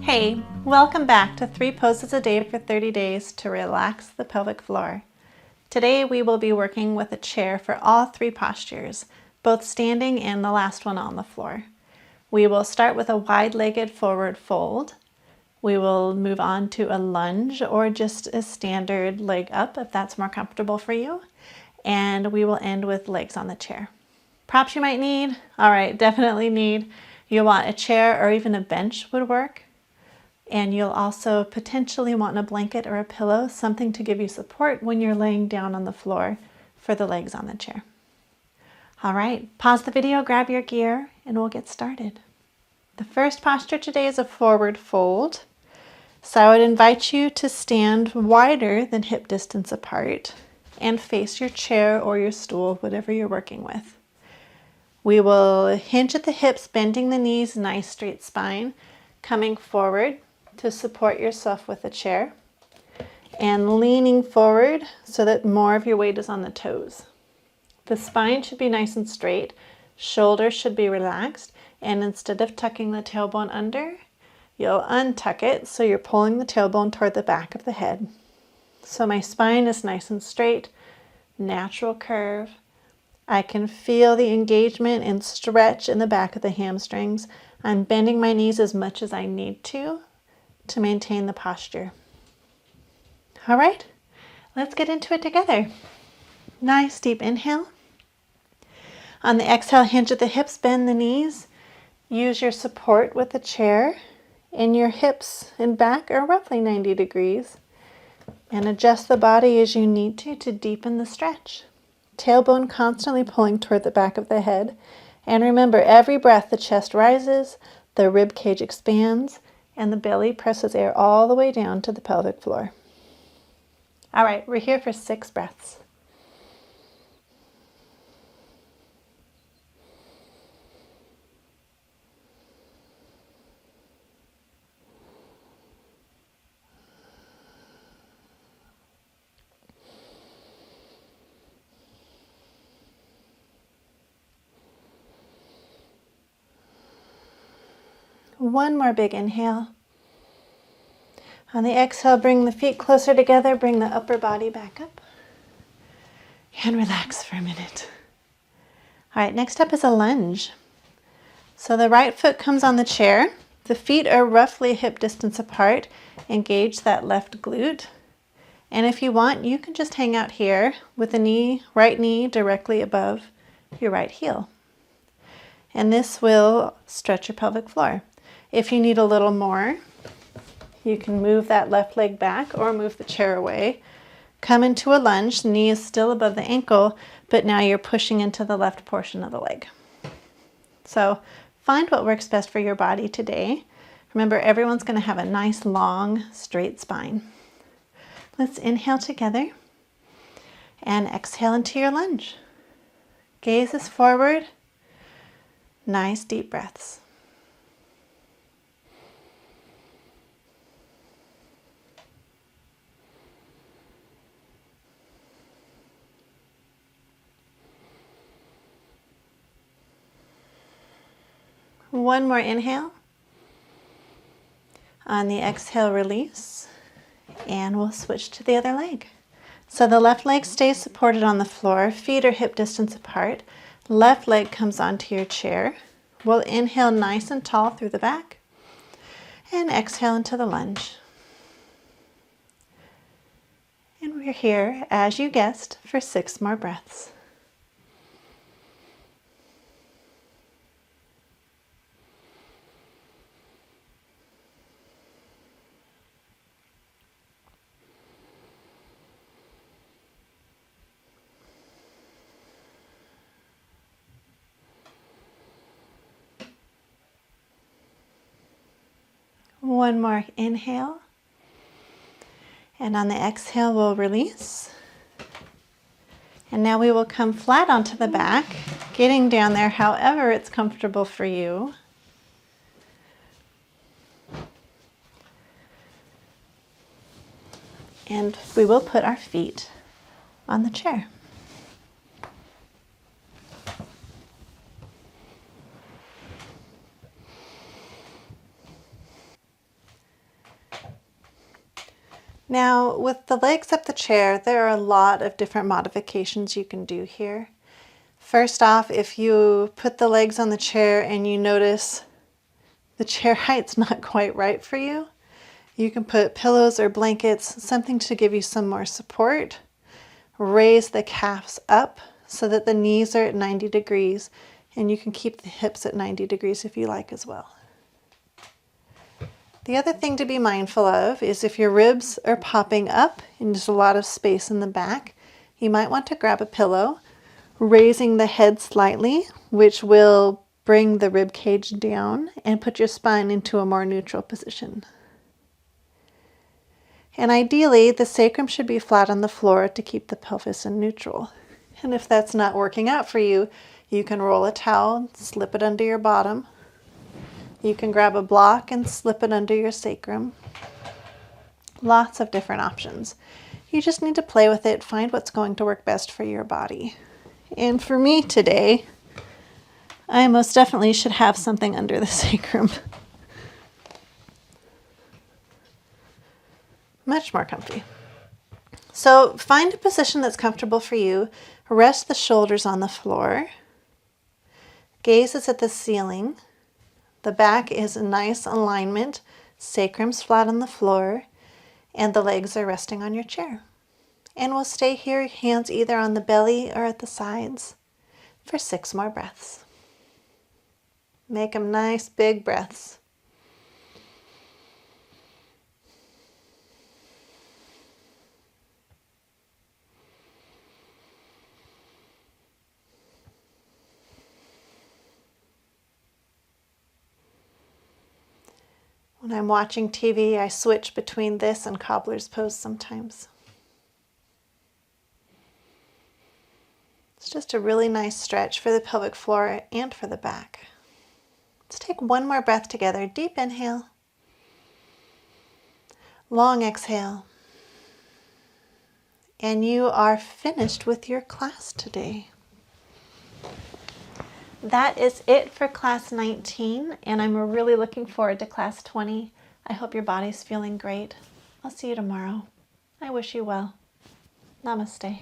Hey, welcome back to 3 poses a day for 30 days to relax the pelvic floor. Today we will be working with a chair for all 3 postures, both standing and the last one on the floor. We will start with a wide-legged forward fold. We will move on to a lunge or just a standard leg up if that's more comfortable for you. And we will end with legs on the chair. Props you might need? All right, definitely need. You'll want a chair or even a bench would work. And you'll also potentially want a blanket or a pillow, something to give you support when you're laying down on the floor for the legs on the chair. All right, pause the video, grab your gear, and we'll get started. The first posture today is a forward fold. So I would invite you to stand wider than hip distance apart and face your chair or your stool, whatever you're working with. We will hinge at the hips, bending the knees, nice straight spine, coming forward to support yourself with the chair and leaning forward so that more of your weight is on the toes. The spine should be nice and straight, shoulders should be relaxed, and instead of tucking the tailbone under, you'll untuck it so you're pulling the tailbone toward the back of the head. So my spine is nice and straight, natural curve. I can feel the engagement and stretch in the back of the hamstrings. I'm bending my knees as much as I need to maintain the posture. All right, let's get into it together. Nice deep inhale. On the exhale, hinge at the hips, bend the knees. Use your support with the chair, and your hips and back are roughly 90 degrees. And adjust the body as you need to deepen the stretch. Tailbone constantly pulling toward the back of the head. And remember, every breath the chest rises, the rib cage expands, and the belly presses air all the way down to the pelvic floor. All right, we're here for 6 breaths. One more big inhale. On the exhale, bring the feet closer together, bring the upper body back up, and relax for a minute. All right, next up is a lunge. So the right foot comes on the chair. The feet are roughly hip distance apart. Engage that left glute. And if you want, you can just hang out here with the right knee directly above your right heel. And this will stretch your pelvic floor. If you need a little more, you can move that left leg back or move the chair away. Come into a lunge, the knee is still above the ankle, but now you're pushing into the left portion of the leg. So find what works best for your body today. Remember, everyone's going to have a nice, long, straight spine. Let's inhale together and exhale into your lunge. Gaze is forward. Nice, deep breaths. One more inhale. On the exhale, release, and we'll switch to the other leg. So the left leg stays supported on the floor, feet are hip distance apart. Left leg comes onto your chair. We'll inhale nice and tall through the back, and exhale into the lunge. And we're here, as you guessed, for 6 more breaths. One more inhale. And on the exhale, we'll release. And now we will come flat onto the back, getting down there however it's comfortable for you. And we will put our feet on the chair. Now, with the legs up the chair, there are a lot of different modifications you can do here. First off, if you put the legs on the chair and you notice the chair height's not quite right for you, you can put pillows or blankets, something to give you some more support. Raise the calves up so that the knees are at 90 degrees, and you can keep the hips at 90 degrees if you like as well. The other thing to be mindful of is if your ribs are popping up and there's a lot of space in the back, you might want to grab a pillow, raising the head slightly, which will bring the rib cage down and put your spine into a more neutral position. And ideally, the sacrum should be flat on the floor to keep the pelvis in neutral. And if that's not working out for you, you can roll a towel, slip it under your bottom. You can grab a block and slip it under your sacrum. Lots of different options. You just need to play with it, find what's going to work best for your body. And for me today, I most definitely should have something under the sacrum. Much more comfy. So find a position that's comfortable for you. Rest the shoulders on the floor. Gaze is at the ceiling. The back is a nice alignment. Sacrum's flat on the floor. And the legs are resting on your chair. And we'll stay here, hands either on the belly or at the sides, for 6 more breaths. Make them nice, big breaths. When I'm watching TV, I switch between this and cobbler's pose sometimes. It's just a really nice stretch for the pelvic floor and for the back. Let's take one more breath together. Deep inhale. Long exhale. And you are finished with your class today. That is it for class 19, and I'm really looking forward to class 20. I hope your body's feeling great. I'll see you tomorrow. I wish you well. Namaste.